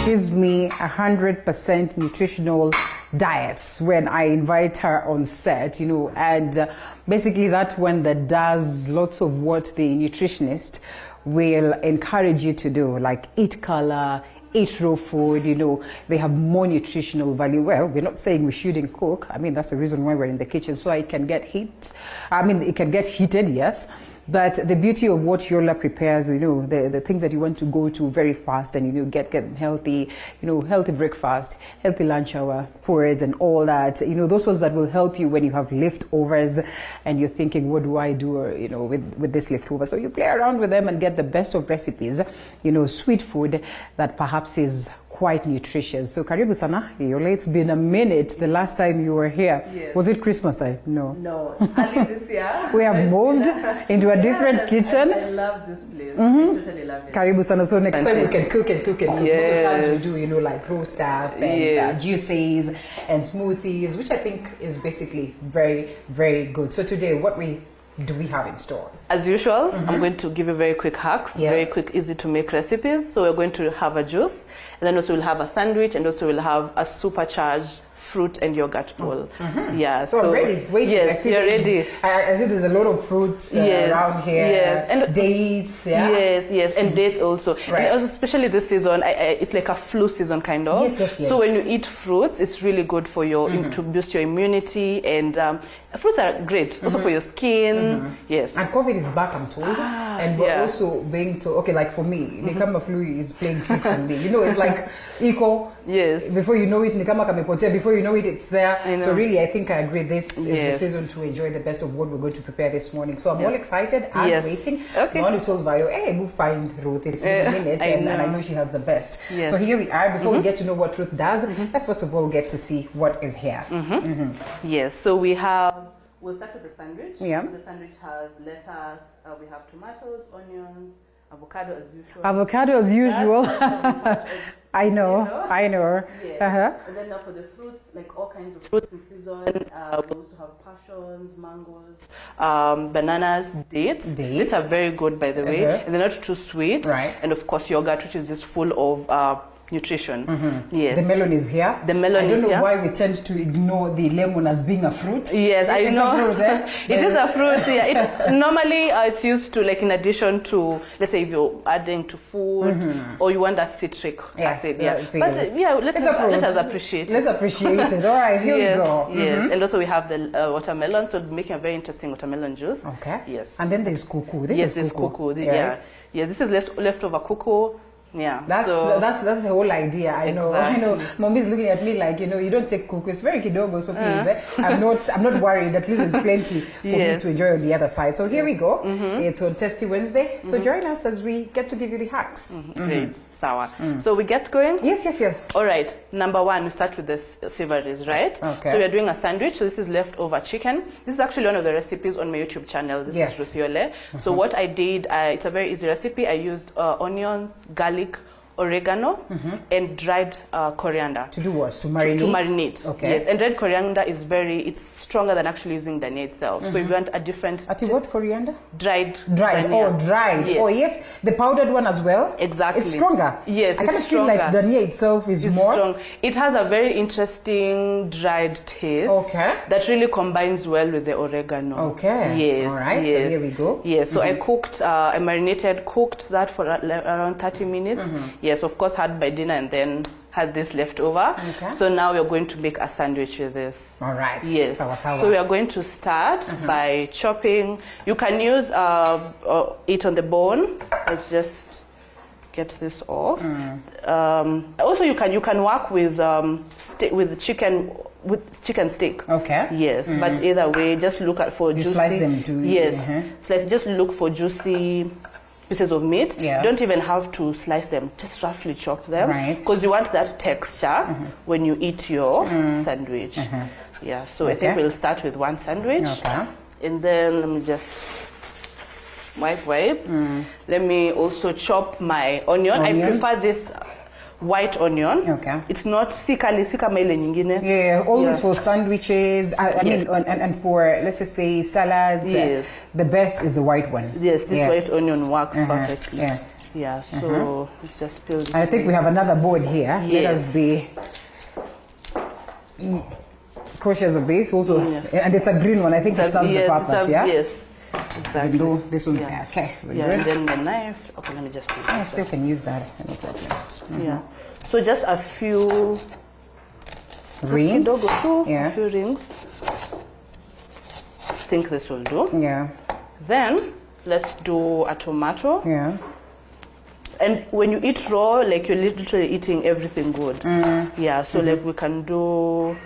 gives me 100% nutritional diets when I invite her on set, you know, and basically that one that does lots of what the nutritionist will encourage you to do, like eat color, eat raw food, you know, they have more nutritional value. Well, we're not saying we shouldn't cook. I mean, that's the reason why we're in the kitchen, so it can get heat. I mean, it can get heated, yes. But the beauty of what Yola prepares, you know, the things that you want to go to very fast and, you know, get healthy, you know, healthy breakfast, healthy lunch hour, foods and all that, you know, those ones that will help you when you have leftovers and you're thinking, what do I do, you know, with this leftover? So you play around with them and get the best of recipes, you know, sweet food that perhaps is quite nutritious. So karibu sana, Yola. It's been a minute. The last time you were here, yes. Was it Christmas time? No. No, early this year. We have moved into a different kitchen. I love this place. I totally love it. Karibu sana. So next time we can cook and cook and Yes. most of the time we do, you know, like raw stuff and Yes. juices and smoothies, which I think is basically very, very good. So today, what do we have in store? As usual, I'm going to give you very quick hacks, Yeah. very quick, easy to make recipes. So we're going to have a juice, and then also we'll have a sandwich, and also we'll have a supercharged fruit and yogurt bowl. Yeah. So I'm ready. Wait, yes, you're ready. I see there's a lot of fruits Yes, around here. yes. And dates. Yeah. Yes, and dates also. Right. And also, especially this season, it's like a flu season kind of. Yes. So when you eat fruits, it's really good for your to boost your immunity, and fruits are great also for your skin. Yes. And COVID is back, I'm told. And we're also being told, okay, like for me, the Nikama flu is playing tricks on me. You know, it's like eco. Yes. Before you know it, Nikama kamepotea. Before you know it, it's there. I know. So really, I think I agree. This is the Yes. season to enjoy the best of what we're going to prepare this morning. So I'm all excited and Yes. waiting. Okay. I only told Vayo, hey, we'll find Ruth. It's been a minute, and I know she has the best. Yes. So here we are. Before we get to know what Ruth does, let's first of all get to see what is here. Yes. So we have. We'll start with the sandwich. Yeah. So the sandwich has lettuce. We have tomatoes, onions, avocado as usual. Avocado as usual. I know. Yeah. And then now for the fruits, like all kinds of fruits in season, we also have passions, mangoes, bananas, dates. Dates are very good, by the way, and they're not too sweet. Right. And of course, yogurt, which is just full of nutrition. Yes. The melon is here. The melon is here. I don't know why we tend to ignore the lemon as being a fruit. Yes, I know. It's a fruit, eh? It is a fruit, yeah. Normally, it's used to, like, in addition to, let's say, if you're adding to food, or you want that citric acid, But let us appreciate it. Let's appreciate it. All right, here we go. Yes, and also we have the watermelon, so making a very interesting watermelon juice. Okay. Yes. And then there's cuckoo. This is cuckoo. Right? Yeah, this is leftover cuckoo. Yeah, that's the whole idea. I know. Mommy's looking at me like, you know, you don't take cuckoo. It's very kidogo, so please. I'm not worried. At least there's plenty for me to enjoy on the other side. So here we go. It's on Testy Wednesday. So join us as we get to give you the hacks. Great. Sour. So we get going? Yes. All right. Number one, we start with the savories, right? Okay. So we are doing a sandwich. So this is leftover chicken. This is actually one of the recipes on my YouTube channel. This is Ruth Yole. So what I did, it's a very easy recipe. I used onions, garlic, oregano, and dried coriander. To do what? To marinate? To marinate. Okay. Yes, and red coriander is it's stronger than actually using dania itself. So if you want a different... what coriander? Dried. Dried. Dania. Oh, dried. Yes. Oh, yes. The powdered one as well? Exactly. It's stronger. Yes, I kind of feel like dania itself is more... strong. It has a very interesting dried taste. Okay. That really combines well with the oregano. Okay. Yes. All right. Yes. So here we go. Yes. So I cooked, I marinated, cooked that for around 30 minutes. Yes, of course, had by dinner and then had this left over. Okay. So now we're going to make a sandwich with this. All right. Yes. Sawa. So we are going to start by chopping. You can use it on the bone. Let's just get this off. Also, you can work with chicken stick. Okay. Yes, but either way, just look at for juicy. Slice them too. Yes. Just look for juicy pieces of meat. Yeah. Don't even have to slice them. Just roughly chop them. Right. Because you want that texture when you eat your sandwich. Yeah. So I think we'll start with one sandwich. Okay. And then let me just wipe. Let me also chop my onion. Onions. I prefer this white onion. Okay. It's not si kama ile nyingine. Yeah, always for sandwiches. I mean, and for, let's just say, salads. Yes. The best is the white one. Yes, this white onion works perfectly. Yeah. Yeah, so let's just peel this. I think we have another board here. Yes. Let us be cautious of this also. Yes. And it's a green one. I think it serves the purpose, yeah? Yes, exactly. Even though this one's okay. Very Yeah, good. and then the knife. Okay, let me just see. I still can use that. No problem. Yeah. So just a few Rings. a few rings. I think this will do. Yeah. Then let's do a tomato. Yeah. And when you eat raw, like you're literally eating everything good. Yeah, so like we can do,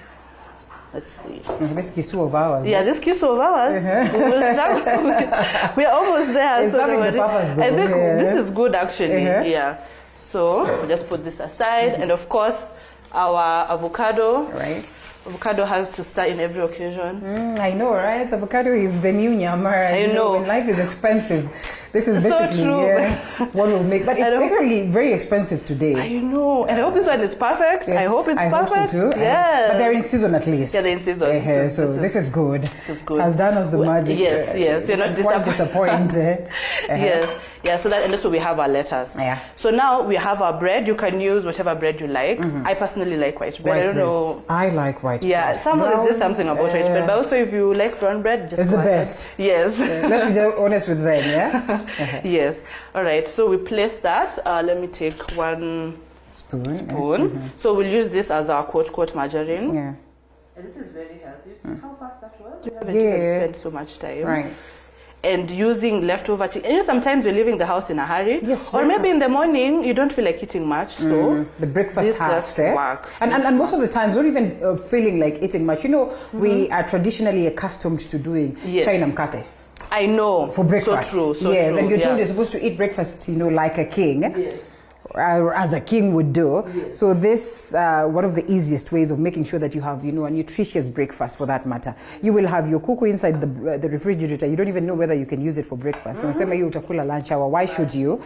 let's see. This kisu of ours. Yeah, this kisu of ours, we will start. We're almost there. It's serving the purpose though. I think Yeah. this is good actually. Yeah. So we'll just put this aside. And of course, our avocado. Right. Avocado has to start in every occasion. I know, right? Avocado is the new nyama. I know. When life is expensive, this is So basically true. what will make. But it's literally very expensive today. I know. And I hope this one is perfect. I hope it's perfect. Hope so too. Yeah. But they're in season at least. Yeah, they're in season. So this is good. This is good. Has done us the magic. Yes. You're not quite disappointed. Yes. Yeah, so that, and also we have our lettuce. Yeah. So now we have our bread. You can use whatever bread you like. I personally like white bread. I don't know. I like white bread. Yeah, there's just something about white bread. But also if you like brown bread, just it's the go ahead. best. Yes. Let's be honest with them, yeah? Yes. All right, so we place that. Let me take one spoon. So we'll use this as our quote margarine. Yeah. And this is very healthy. You see how fast that was? We haven't even spent so much time. Right. And using leftover chicken. And you know, sometimes you're leaving the house in a hurry. Yes. Or maybe in the morning you don't feel like eating much. So the breakfast this half, just works. And most of the times, not even feeling like eating much. You know, we are traditionally accustomed to doing chai na mkate. I know. For breakfast. So true. Yes, true. and you're told you're supposed to eat breakfast, like a king. Yes. As a king would do. Yes. So this, one of the easiest ways of making sure that you have, a nutritious breakfast for that matter. You will have your kuku inside the refrigerator. You don't even know whether you can use it for breakfast. Unasema you utakula lunch hour. Why should you?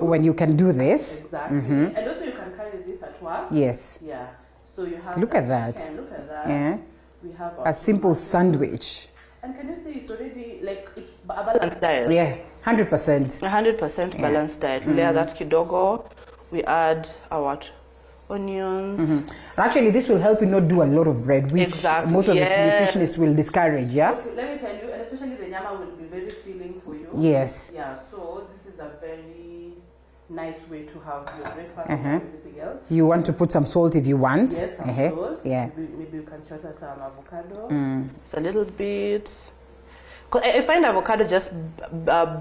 When you can do this? Exactly. And also you can carry this at work. Yes. Yeah. So you have. Look at that. Look at that. Yeah. We have A simple sandwich. And can you see it's already like it's a balanced diet? Yeah, 100%. 100% balanced diet. We layer that kidogo. We add our onions. And actually, this will help you not do a lot of bread, which most of the nutritionists will discourage. Yeah. So let me tell you, and especially the nyama will be very filling for you. Yes. Yeah. So this is a very nice way to have your breakfast and everything else. You want to put some salt if you want. Yes, some salt. Yeah. Maybe you can chop some avocado. Just a little bit. Cause I find avocado just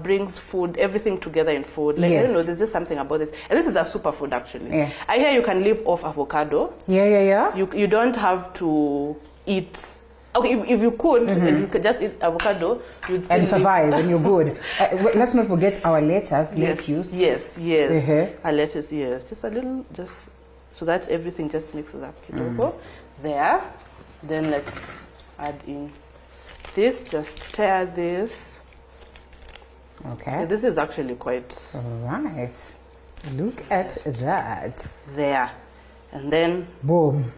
brings food, everything together in food. Like, I don't know, there's just something about this. And this is a superfood actually. Yeah. I hear you can live off avocado. Yeah. You don't have to eat. Okay, if you could, and you could just eat avocado, you'd still and survive and you're good. Let's not forget our lettuce. Yes. Our lettuce, yes. Just a little, so that everything just mixes up. There. Then let's add in this, just stir this. Okay. Yeah, this is actually quite. All right. Look at that. There. And then. Boom.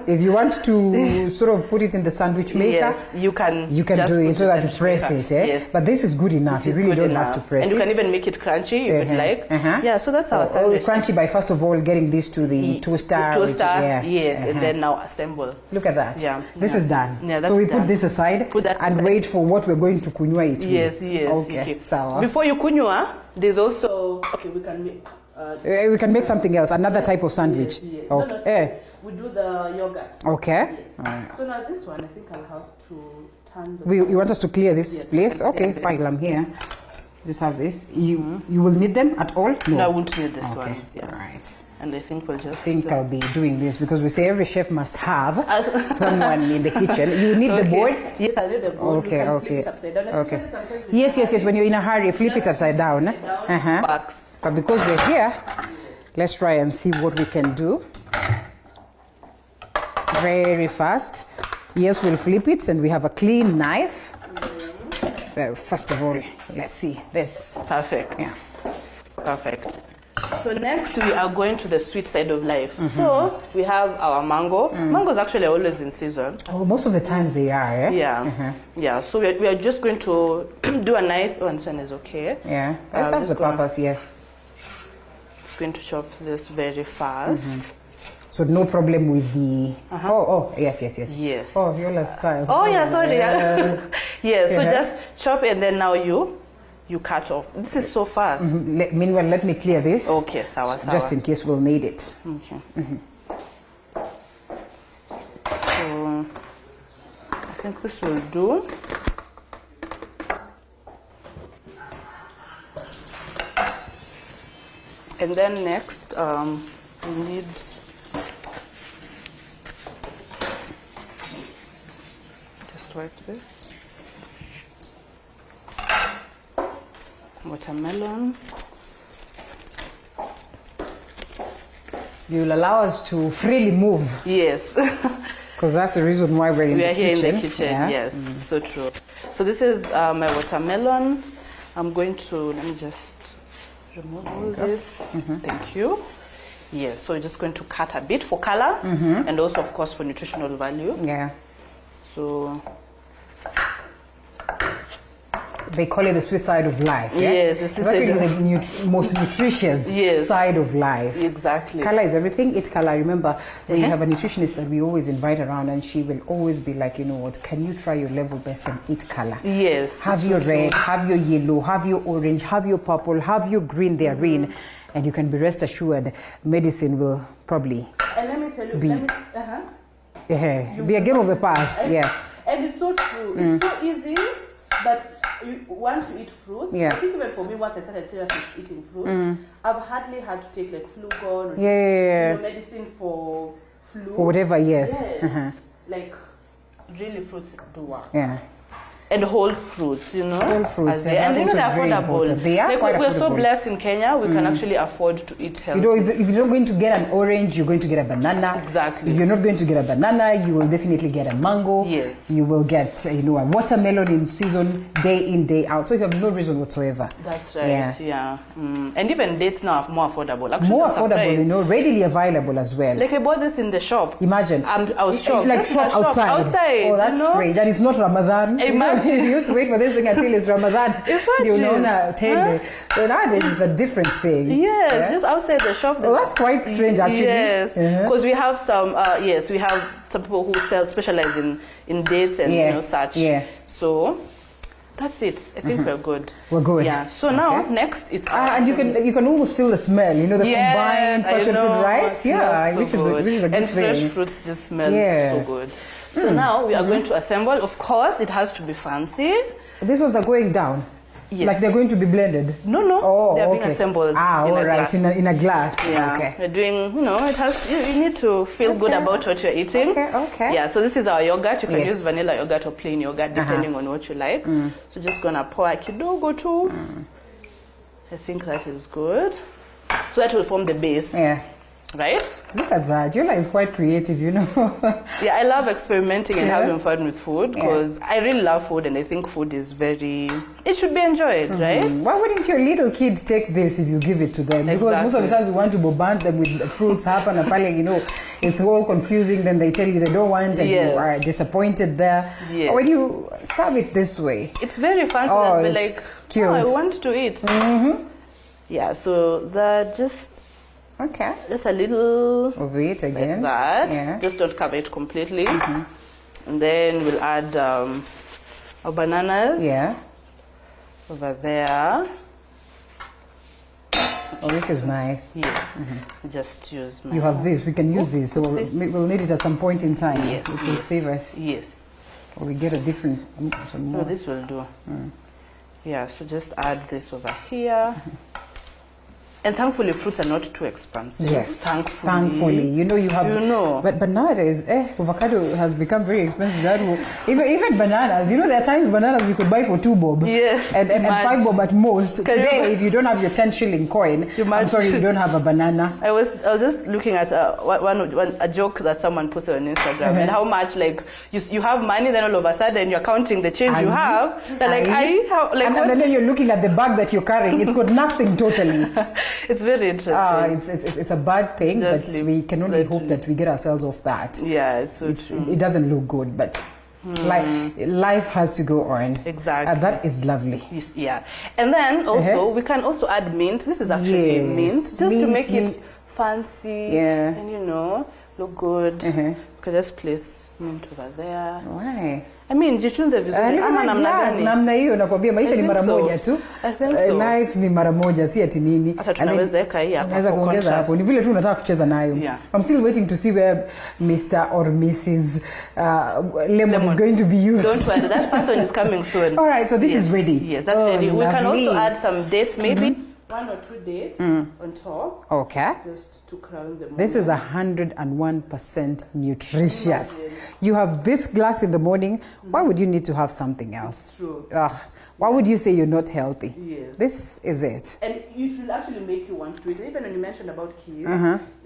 If you want to sort of put it in the sandwich maker, yes, you can do it so that you press it. Yes. But this is good enough. You really don't have to press it. And you can even make it crunchy if you'd like. Yeah, so that's our sandwich. Crunchy by first of all getting this to the toaster. Yes, and then now assemble. Look at that. Yeah. This is done. Yeah, that's so we done. put this aside and wait for what we're going to kunywa it with. Yes. Okay. Sawa. Before you kunywa, there's also we can make something else, another type of sandwich. Yes. Okay. We do the yogurt. Okay. Yes. Right. So now this one, I think I'll have to turn the... You want us to clear this place? Okay, fine, I'm here. Just have this. You will need them at all? No, I won't need this one. Yeah. All right. And I think we'll just... I'll be doing this because we say every chef must have someone in the kitchen. You need the board? Yes, I need the board. Okay. Flip it upside down. Okay. Yes. When you're in a hurry, flip it upside down. But because we're here, let's try and see what we can do. Very fast. Yes, we'll flip it and we have a clean knife. Well, first of all, let's see this. Perfect. Yeah. Perfect. So next we are going to the sweet side of life. So we have our mango. Mangoes actually are always in season. Oh, most of the times they are, Yeah. Yeah. So we are just going to do a nice. Oh, this one is okay. Yeah. That serves the purpose. Yeah. Just going to chop this very fast. So no problem with the. Oh, yes. Yes. Oh, Yola's style. Oh yeah, sorry. Yeah. So Yeah. just chop and then now you cut off. This is so fast. Meanwhile, let me clear this. Okay, sawa. Just in case we'll need it. Okay. So I think this will do. And then next, we need just wipe this. Watermelon. You'll allow us to freely move. Yes. Because that's the reason why we're in the kitchen. We are here in the kitchen, Yeah. yes. So true. So this is my watermelon. I'm going to, let me just remove all this. Thank you. Yes, so we're just going to cut a bit for color and also, of course, for nutritional value. Yeah. So they call it the sweet side of life. Yeah? Yes, this is it's actually the most nutritious Yes. side of life. Exactly. Color is everything. Eat color. Remember, we have a nutritionist that we always invite around, and she will always be like, you know what? Can you try your level best and eat color? Yes. Have your red, have your yellow, have your orange, have your purple, have your green therein, and you can be rest assured medicine will probably And let me tell you, be a game of the past. Yeah. And it's so true. It's so easy, but once you eat fruits, Yeah. I think even for me, once I started seriously eating fruits, I've hardly had to take like Flugon or Yeah. medicine for flu. For whatever, yes. Yes. Like really fruits do work. Yeah. And whole fruits, you know. Whole fruits, And yeah, that you know also they're is very affordable. important. They are like quite we're so affordable. blessed in Kenya, we can actually afford to eat healthy. You know, if you're not going to get an orange, you're going to get a banana. Exactly. If you're not going to get a banana, you will definitely get a mango. Yes. You will get, a watermelon in season, day in, day out. So you have no reason whatsoever. That's right. Yeah. And even dates now are more affordable. Actually, More I'm affordable, surprised. readily available as well. Like I bought this in the shop. Imagine. I was It's shocked. like Just in shop a outside. Outside. Oh, that's strange. And it's not Ramadan. Imagine. You used to wait for this thing until it's Ramadan. Imagine. Tende. So nowadays it's a different thing. Yes, Yeah? just outside the shop. Oh, that's quite strange actually. Yes, because we have some. Yes, we have some people who specialize in dates and such. Yeah. So that's it. I think we're good. We're good. Yeah. So now next it's and you can almost feel the smell. The combined passion fruit, right? Yeah, so which is a good and thing. fresh fruits just smell Yeah. so good. So now we are going to assemble. Of course, it has to be fancy. These ones are going down. Yes. Like they're going to be blended. No, Oh, they're being okay. assembled. All in a right, glass. in a glass. Yeah, Okay. we're doing, it has, you need to feel good about what you're eating. Okay. Yeah, so this is our yogurt. You can Yes. use vanilla yogurt or plain yogurt, depending on what you like. So just gonna pour a kidogo too. I think that is good. So that will form the base. Yeah. Right? Look at that. Yola is quite creative, Yeah, I love experimenting and having fun with food because I really love food and I think food is it should be enjoyed, right? Why wouldn't your little kids take this if you give it to them? Because most of the times we want to bombard them with the fruits happen and it's all confusing. Then they tell you they don't want and you are disappointed there. Yes. But when you serve it this way, It's very fancy. Oh, Be it's like, cute. oh, I want to eat. Yeah, so that just a little of it again. like that. Yeah. Just don't cover it completely. And then we'll add our bananas over there. Oh, this is nice. Yes. Just use my... You have this. We can use this. So we'll need it at some point in time. Yes, It will save us. Yes. Or we get a different, some No, more. this will do. Yeah, so just add this over here. And thankfully, fruits are not too expensive. Yes, thankfully. you have. But nowadays, avocado has become very expensive. Even bananas. There are times bananas you could buy for 2 bob. Yes, and 5 bob at most. Today, if you don't have your 10 shilling coin, I'm sorry, you don't have a banana. I was just looking at a joke that someone posted on Instagram and how much you have money, then all of a sudden you're counting the change you have. They're like, and then you're looking at the bag that you're carrying. It's got nothing totally. It's very interesting. It's a bad thing, but we can only hope that we get ourselves off that. Yeah, it's so true. It doesn't look good, but life has to go on. Exactly. That is lovely. Yes, yeah. And then also, we can also add mint. This is actually mint, just to make it fancy and, you know, look good. You can just place mint over there. Why? I mean, jitunze vizuri. Ama namna gani? Namna hiyo nakwambia maisha ni mara moja tu. I think so. Life ni mara moja, si ati nini. Hata tunaweza weka hii hapa. Unaweza kuongeza hapo. Ni vile tu unataka kucheza nayo. Yeah. I'm still waiting to see where Mr. or Mrs. Lemon is going to be used. Don't worry, that person is coming soon. All right, so this is ready. Yes, that's ready. We can also add some dates, maybe 1 or 2 dates on top. Okay. Just to crown the morning. This is 101% nutritious. You have this glass in the morning. Why would you need to have something else? It's true. Why would you say you're not healthy? Yes. This is it. And it will actually make you want to eat. Even when you mentioned about kids,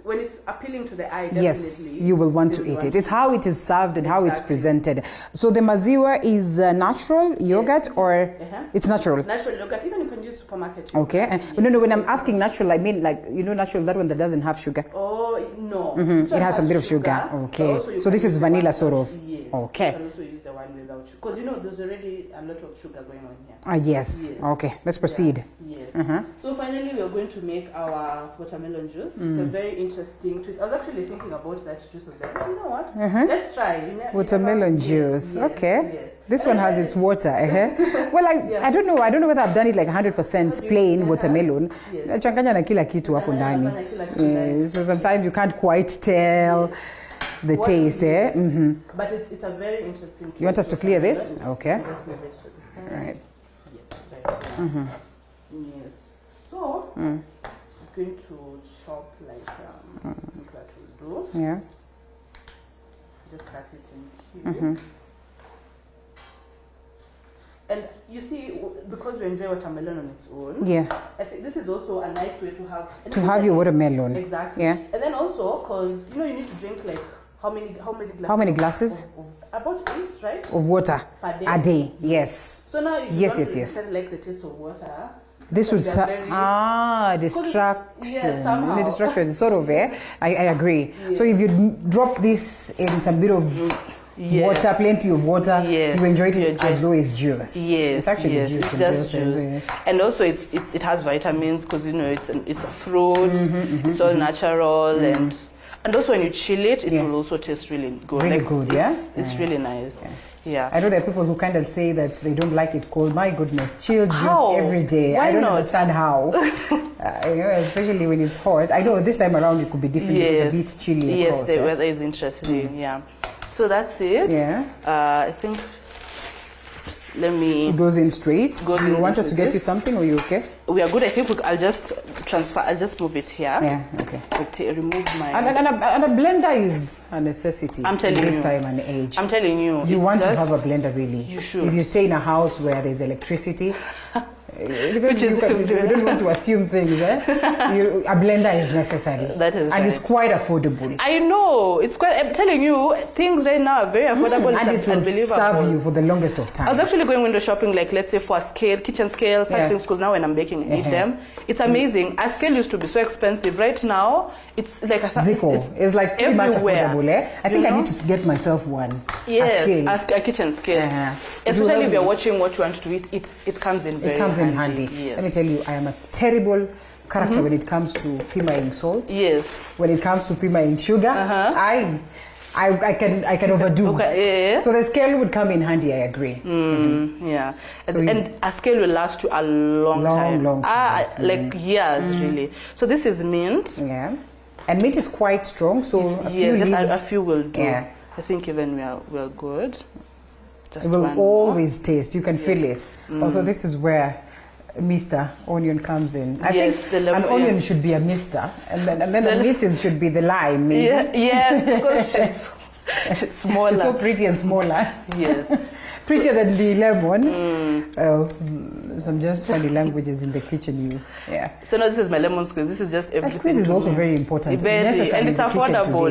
when it's appealing to the eye, definitely. Yes, you will want to eat it. It's how it is served and how it's presented. So the maziwa is natural yogurt or it's natural? Natural yogurt. Even you can use supermarket yogurt. Okay. No, when I'm asking natural, I mean like, you know, natural, that one that doesn't have sugar. Oh, no. It has some bit of sugar. Okay. So this is vanilla sort of. Yes. Okay. You can also use the one without sugar. Because, you know, there's already a lot of sugar going on here. Yes. Okay. Let's proceed. Yes. So finally, we are going to make our watermelon juice. It's a very interesting twist. I was actually thinking about that juice of that. You know what? Let's try. Watermelon juice. Okay. Yes. This one has its water. Well, I don't know. I don't know whether I've done it like 100% plain watermelon. Changanya na kila kitu hapo ndani. So sometimes you can't quite tell the taste. But it's a very interesting twist. You want us to clear this? Okay. Just move it to the side. All right. Yes. Right. Yes. So, I'm going to chop like that will do. Yeah. Just cut it in cubes. And you see, because we enjoy watermelon on its own, I think this is also a nice way to have your watermelon. Exactly. Yeah. And then also, because you know, you need to drink like how many glasses? How many glasses? Of about 8, right? Of water per day. A day. Yes. So now, if you don't like the taste of water, this would distraction. Somehow. Distraction is sort of I agree. So if you drop this in some bit of water, plenty of water, you enjoy it as though it's juice. Yes, it's actually juice. It's just juice. And also it has vitamins because you know it's a fruit. It's all natural and also when you chill it, it will also taste really good. Really good, It's really nice. Yeah. I know there are people who kind of say that they don't like it cold. My goodness, chilled juice every day. Why I don't not? understand how. You know, especially when it's hot. I know this time around it could be different. It's a bit chilly. Yes, the weather is interesting. Yeah. So that's it. Yeah. I think. Let me. It goes in straight. You want us to get you something, or you okay? We are good. I think I'll just transfer. I'll just move it here. Yeah. Okay. I'll remove my. And a blender is a necessity. I'm telling you. This time and age. I'm telling you. You want to have a blender, really. You should. If you stay in a house where there's electricity. Because you don't want to assume things, a blender is necessary. That is and it's quite affordable. I know. It's quite. I'm telling you, things right now are very affordable. And it will serve you for the longest of time. I was actually going window shopping, like let's say for a scale, kitchen scale, such things, because now when I'm baking, I need them. It's amazing. A scale used to be so expensive. Right now, it's like it's like pretty much affordable. I think I need to get myself one. Yes, a kitchen scale. Especially if you're watching what you want to eat, it comes in very handy. Yes. Let me tell you, I am a terrible character when it comes to pimaing salt. Yes. When it comes to pimaing sugar, I can overdo. So the scale would come in handy, I agree. Yeah. So and a scale will last you a long time. Like years, really. So this is mint. Yeah. And mint is quite strong, so a few will do. Yeah. I think even we're good. Just it will always taste. You can feel it. Also, this is where Mr. Onion comes in. I think an onion should be a Mr. And then a Mrs. should be the lime, maybe. Yes, because she's smaller. She's so pretty and smaller. Yes. Prettier than the lemon. Some just funny languages in the kitchen. So now this is my lemon squeeze. This is just everything. Squeeze is also very important. And it's affordable.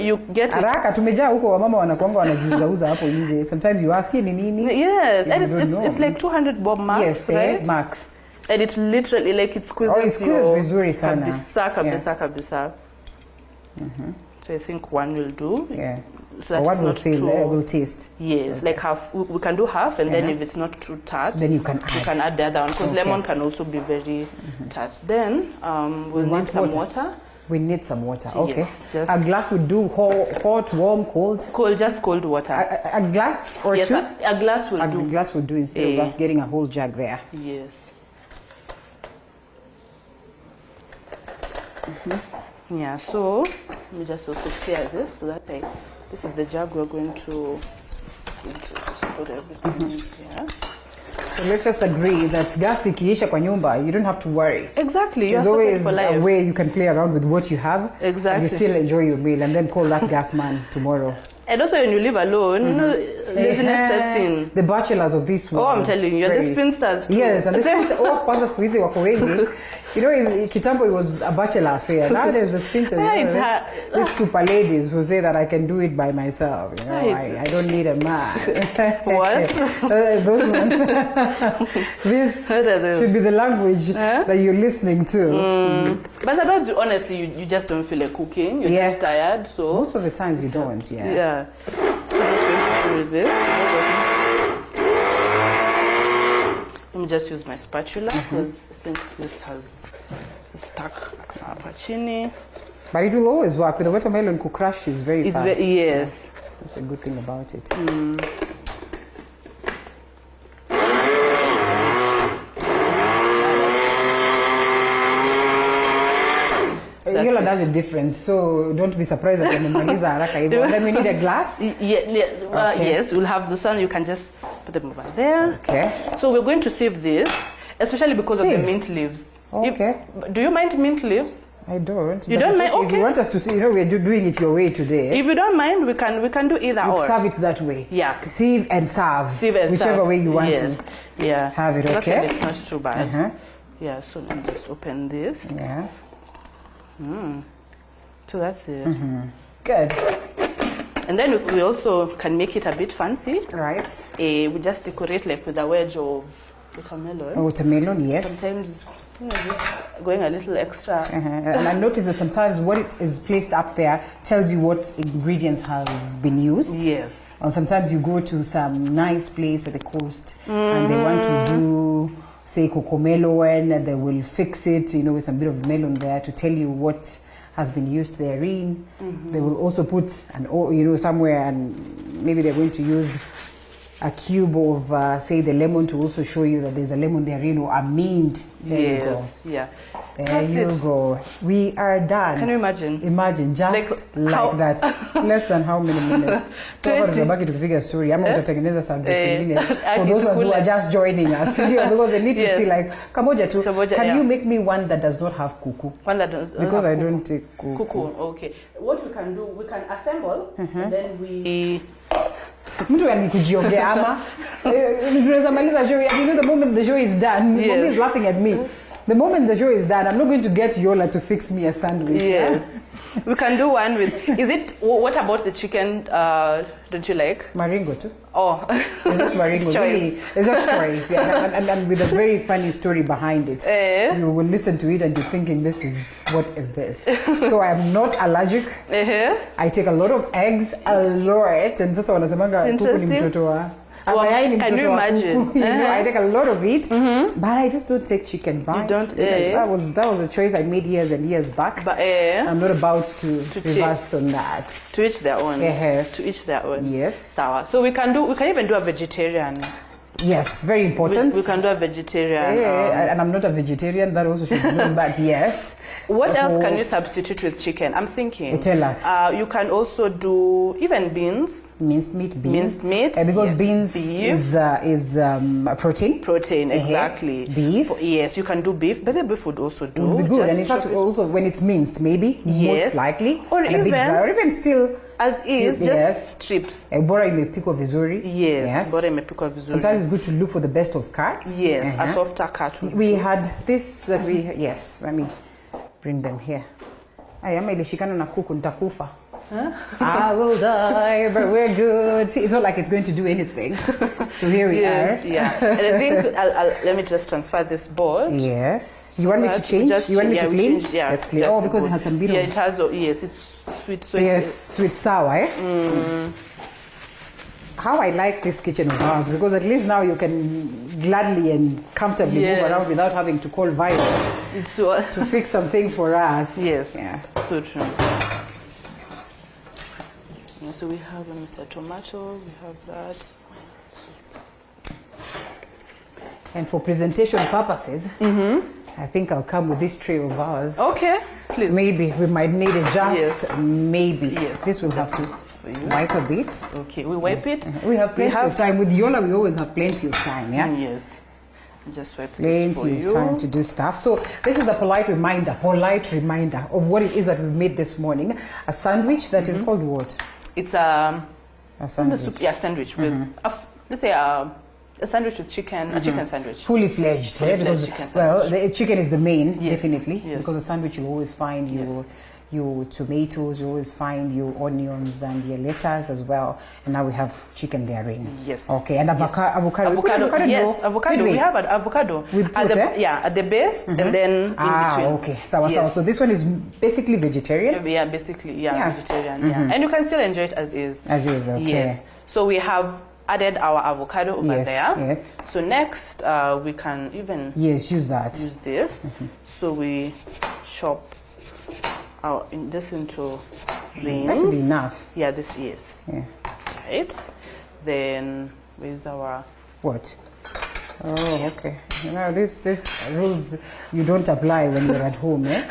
You get it. Haraka tumejaa huko wamama wanakuanga wanaziuza hapo nje. Sometimes you ask ni nini? Yes, and it's like 200 bob max, right? Max. And it literally, like, it squeezes it squeezes your vizuri sana. kabisa. So I think one will do. Yeah. So that one it's will not feel, too, will taste. Yes, like half. We can do half, and then if it's not too tart, then you can add the other one, because lemon can also be very tart. Then we'll need some water. We need some water. Okay. Yes, just a glass would do. Hot, warm, cold. Cold, just cold water. A glass or yes, two. A glass will do. A glass would do instead of us getting a whole jug there. Yes. Yeah. So let me just also clear this so that this is the jug we're going to put everything in here. So let's just agree that gas ikiisha kwa nyumba, you don't have to worry. Exactly. There's always a way you can play around with what you have. Exactly. And you still enjoy your meal and then call that gas man tomorrow. And also when you live alone, you know, laziness sets in. The bachelors of this world. Oh, I'm telling you, you're the spinsters too. Yes, and the spinsters, kwanza siku hizi wako wengi. You know, kitambo it was a bachelor affair. Nowadays the spinsters, these super ladies who say that I can do it by myself. You know, I don't need a man. What? Those this should be the language that you're listening to. But sometimes, honestly, you just don't feel like cooking. You're just tired. So most of the times you don't. Yeah. So just going to do this. Let me just use my spatula because I think this has stuck chini. But it will always work. With the watermelon, to crush is very fast. Yes. That's a good thing about it. Yola does it different, so don't be surprised that umemaliza haraka hivyo. Then we need a glass. Yes, we'll have this one. You can just put them over there. Okay. So we're going to sieve this, especially because of the mint leaves. Okay. Do you mind mint leaves? I don't. You don't mind? Okay. If you want us to see, you know, we're doing it your way today. If you don't mind, we can do either or. Serve it that way. Yeah. Sieve and serve. Sieve and whichever serve. way you want to. Yeah. Have it. Okay. It's not too bad. Yeah. So let me just open this. Yeah. So that's it. Good. And then we also can make it a bit fancy. Right. We just decorate like with a wedge of watermelon. Watermelon, yes. Sometimes, you know, just going a little extra. And I noticed that sometimes what it is placed up there tells you what ingredients have been used. Yes. And sometimes you go to some nice place at the coast and they want to do, say, cocomelon, and they will fix it, you know, with some bit of melon there to tell you what has been used therein. They will also put somewhere, and maybe they're going to use a cube of, say, the lemon to also show you that there's a lemon therein or a mint. There you go. Yeah. There you go. We are done. Can you imagine? Imagine, just like that. Less than how many minutes? So hapa tutabaki tukipiga story. Ama utatengeneza subject nyingine. For those who are just joining us. Because they need to see like, kamoja tu. Can you make me one that does not have kuku? One that does because I don't take kuku. Kuku, okay. What we can do, we can assemble, and then we... Mtu yani kujiongea ama tunaweza maliza show. You know, the moment the show is done, Mommy is laughing at me. The moment the show is done, I'm not going to get Yola to fix me a sandwich. Yes. We can do one with, what about the chicken, don't you like? Maringo too. Oh. It's just maringo. It's really, it's just choice. Yeah. And with a very funny story behind it. You will listen to it and you're thinking, what is this? So I'm not allergic. I take a lot of eggs, a lot. And sasa wanasemanga kuku ni mtoto wa. Can you imagine? I take a lot of it, but I just don't take chicken. Right? You don't? That was a choice I made years and years back. But I'm not about to reverse on that. To each their own. To each their own. Yes. Sour. So we can even do a vegetarian. Yes, very important. We can do a vegetarian. And I'm not a vegetarian. That also should be known. But yes. What else can you substitute with chicken? I'm thinking. Tell us. You can also do even beans. Minced meat, beans. Minced meat. Because beans is protein. Protein, exactly. Beef. Yes, you can do beef, but the beef would also do. Would be good. And in fact, also when it's minced, maybe, most likely. Or even still. As is, just strips. Bora imepikwa vizuri. Yes, bora imepikwa vizuri. Sometimes it's good to look for the best of cuts. Yes, a softer cut. We had this let me bring them here. Ama ilishikana na kuku nitakufa. I will die, but we're good. See, it's not like it's going to do anything. So here we are. Yeah. And I think let me just transfer this board. Yes. You want me to change? You want me to clean? Let's clean. Oh, because it has some bit of... Yeah, it has, yes, it's sweet. So yes, sweet sour, eh? How I like this kitchen of ours, because at least now you can gladly and comfortably move around without having to call Violet to fix some things for us. Yes. Yeah. So true. So we have Mr. Tomato, we have that. And for presentation purposes, I think I'll come with this tray of ours. Okay, please. Maybe we might need adjust. Yes. Maybe. Yes. This will have to wipe a bit. Okay, we wipe it. We have plenty of time. With Yola, we always have plenty of time, yeah? Yes. Just wipe plenty of time to do stuff. So this is a polite reminder of what it is that we made this morning. A sandwich that is called what? It's a sandwich. Sandwich with, let's say a sandwich with chicken, a chicken sandwich. Fully fledged, because, well, the chicken is the main, definitely, because the sandwich you always find your tomatoes, you always find your onions and your lettuce as well. And now we have chicken therein. Yes. Okay, and avocado. Yes, avocado. We have an avocado. We put at the base and then in between. Okay. Sawa. So this one is basically vegetarian? Yeah, basically, vegetarian. Yeah. And you can still enjoy it as is. As is, okay. Yes. So we have added our avocado over there. Yes. So next, we can even use that. Use this. So we chop this into rings. That should be enough. Yeah, this is. Yeah. That's right. Then where's our what? Oh, okay. You know, this rules you don't apply when you're at home, eh?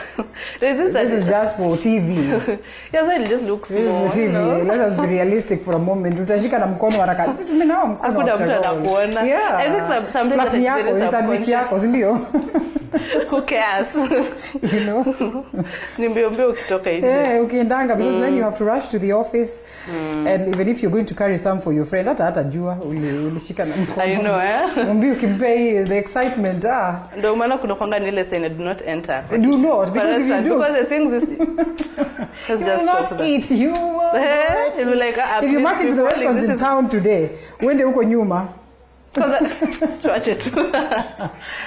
This is just for TV. Yes, it just looks small. This is for TV. You know? Let us be realistic for a moment. Utashika na mkono haraka. Sisi tumenao mkono wa kuona. Yeah. I think sometimes it's very subconscious. Who cares? You know? Ukiendanga, because then you have to rush to the office. And even if you're going to carry some for your friend, hata jua ulishika na mkono. I know, eh? Ukimpei the excitement, Ndio maana kuna kwanga nile saying do not enter. Do not, because if you do. Because the things is... Let's just not eat. You will. Like, if you march into the restaurants in town today, when they uko nyuma. So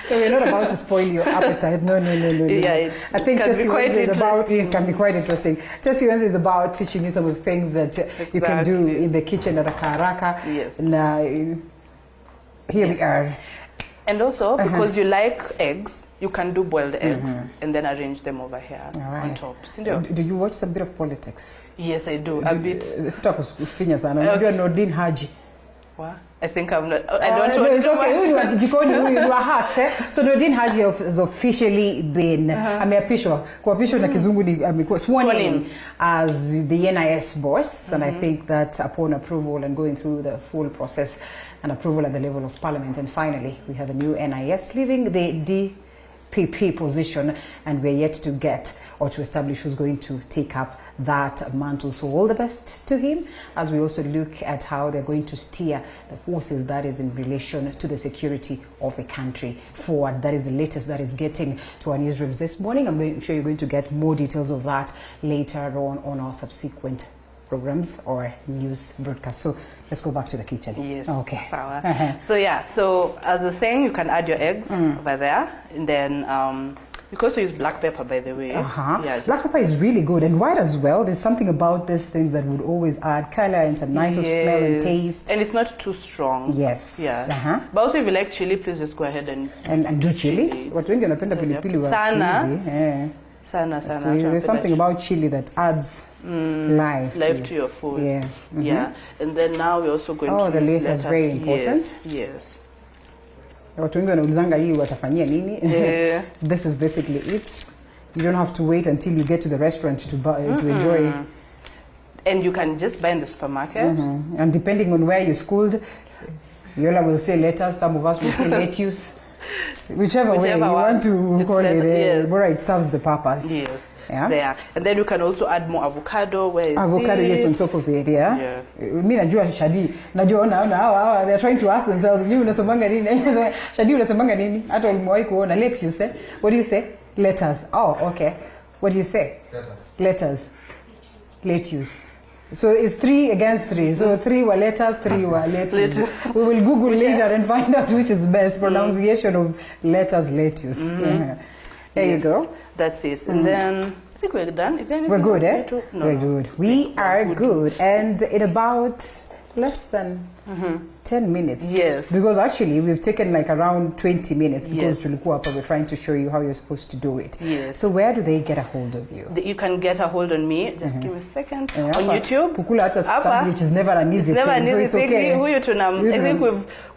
we're not about to spoil your appetite. No. Yeah, I think Testy Wednesday is about, it can be quite interesting. Testy Wednesday is about teaching you some of the things that you can do in the kitchen at haraka. Yes. Now, here we are. And also, because you like eggs, you can do boiled eggs and then arrange them over here on top. Do you watch some bit of politics? Yes, I do. A bit. Stop ufinya sana. Unajua Nordin Haji. What? I think I'm not. I don't know. It's okay. You are hacks, eh? So Nordin Haji has officially been ameapishwa. Kuapishwa na kizungu ni sworn in as the NIS boss, and I think that upon approval and going through the full process and approval at the level of Parliament, and finally we have a new NIS leaving the DPP position, and we're yet to get or to establish who's going to take up that mantle. So all the best to him, as we also look at how they're going to steer the forces that is in relation to the security of the country forward. That is the latest that is getting to our newsrooms this morning. I'm sure you're going to get more details of that later on our subsequent programs or news broadcast. So let's go back to the kitchen. Yes. Okay. So as I was saying, you can add your eggs over there, and then because we use black pepper, by the way. Yeah, black pepper is really good, and white as well. There's something about these things that would always add color and some nice smell and taste. And it's not too strong. Yes. Yeah. But also, if you like chili, please just go ahead and do chili. Watu wengi wanapenda pilipili wa sana. Sana. There's something about chili that adds life to your food. Yeah. Yeah. And then now we're also going to the lettuce is very important. Yes. Watu wengi wanaulizanga hii watafanyia nini? This is basically it. You don't have to wait until you get to the restaurant to enjoy. And you can just buy in the supermarket. And depending on where you're schooled, Yola will say lettuce, some of us will say lettuce. Whichever way you want to call it, it serves the purpose. Yes. Yeah. There. And then you can also add more avocado. Avocado, yes, on top of it, yeah. Yes. Mimi najua Shadi. Najua hawa they're trying to ask themselves, "Mimi unasomanga nini?" Shadi unasomanga nini? Hata ulimewahi kuona lettuce, eh? What do you say? Lettuce. Oh, okay. What do you say? Lettuce. lettuce. So it's 3 against 3. So 3 were lettuce, 3 were lettuce. We will Google later and find out which is best pronunciation of lettuce. There you go. That's it. And then I think we're done. Is there anything? We're good, eh? No, we're good. We are good. And in about less than 10 minutes. Yes. Because actually we've taken like around 20 minutes because Yes. we're trying to show you how you're supposed to do it. Yes. So where do they get a hold of you? You can get a hold on me. Just give me a second. On YouTube. Kukula hata sandwich is never an easy It's never thing, an so easy it's thing. okay. I think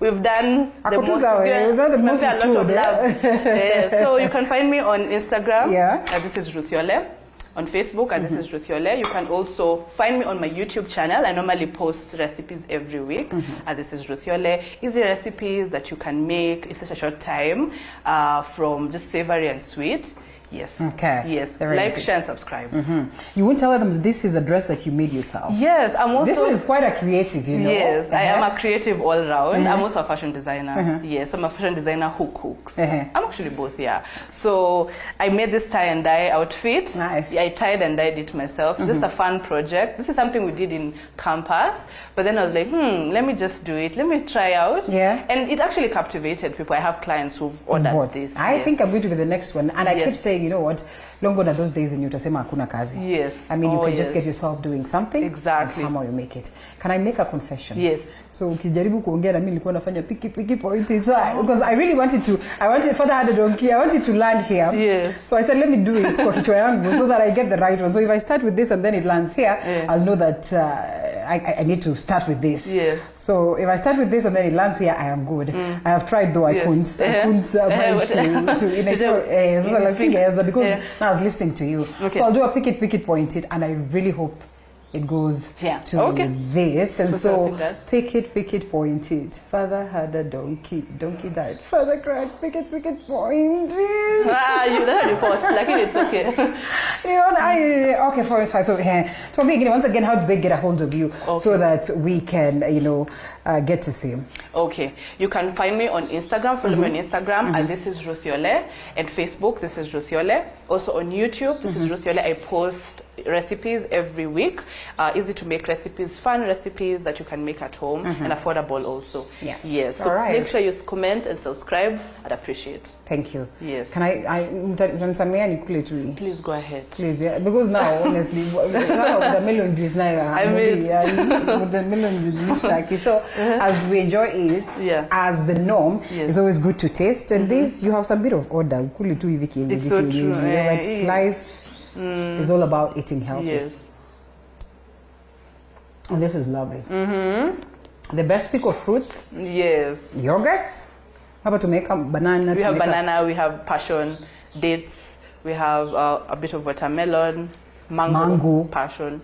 we've done the Akutuza most. we, we've done the most a lot we of could, love. So you can find me on Instagram. Yeah. This is Ruth Yole. On Facebook, this is Ruth Yole. You can also find me on my YouTube channel. I normally post recipes every week. This is Ruth Yole. Easy recipes that you can make in such a short time, from just savory and sweet. Yes. Okay. Yes. Very Like, easy. share, and subscribe. You won't tell them that this is a dress that you made yourself. Yes, I'm also. This one is quite a creative, you know. Yes, I am a creative all round. I'm also a fashion designer. Yes, I'm a fashion designer who cooks. I'm actually both, yeah. So I made this tie and dye outfit. Nice. I tied and dyed it myself. Just a fun project. This is something we did in campus. But then I was like, let me just do it. Let me try out. Yeah. And it actually captivated people. I have clients who've ordered this. I yes. think I'm going to be the next one. And I Yes. keep saying, you know what, long gone are those days in utasema hakuna kazi. Yes. I mean, you Oh, can just yes. get yourself doing something. Exactly. And somehow you make it. Can I make a confession? Yes. So ukijaribu kuongea na mimi nilikuwa nafanya piki point. So because I really wanted Father had a donkey. I wanted to land here. Yes. So I said, let me do it kwa kichwa yangu so that I get the right one. So if I start with this and then it lands here, I'll know that I need to start with this. Yes. So if I start with this and then it lands here, I am good. I have tried though, I couldn't manage because now I was listening to you. Okay. So I'll do a pick it, point it, and I really hope it goes to this. And so pick it, point it. Father had a donkey died. Father cried, pick it, point it. You don't have to post, like it's okay. You know, okay, for us. So once again, how do they get a hold of you so that we can, get to see him? Okay, you can find me on Instagram. Follow me on Instagram, and this is Ruth Yole. And Facebook, this is Ruth Yole. Also on YouTube, this is Ruth Yole. I post recipes every week, easy to make recipes, fun recipes that you can make at home, and affordable also. Yes. So make sure you comment and subscribe. I'd appreciate. Thank you. Yes. Can Please go ahead. Please, yeah. Because now, honestly, the melon juice now, the melon juice tacky. So as we enjoy it, as the norm, it's always good to taste. And this, you have some bit of order. It's so true. But life is all about eating healthy. Yes. And this is lovely. The best pick of fruits. Yes. Yogurts. How about to make a banana? We have banana, we have passion, dates, we have a bit of watermelon, mango. Passion.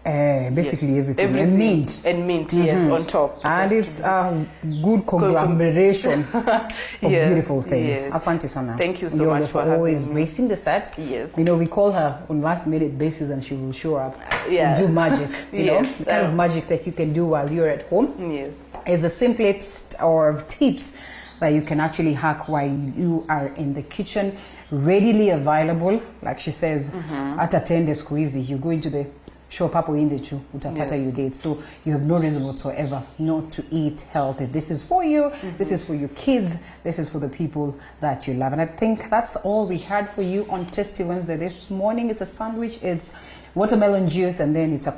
Basically everything. And mint. And mint, yes, on top. And it's a good conglomeration of beautiful things. Asante sana. Thank you so much for always gracing the set. Yes. You know, we call her on last minute basis and she will show up and do magic. You know, the kind of magic that you can do while you're at home. Yes. It's the simplest of tips that you can actually hack while you are in the kitchen, readily available. Like she says, at attend squeeze, you go into the shop hapo in the chu utapata you date. So you have no reason whatsoever not to eat healthy. This is for you. This is for your kids. This is for the people that you love. And I think that's all we had for you on Tasty Wednesday this morning. It's a sandwich. It's watermelon juice, and then it's a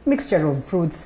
mixture of fruits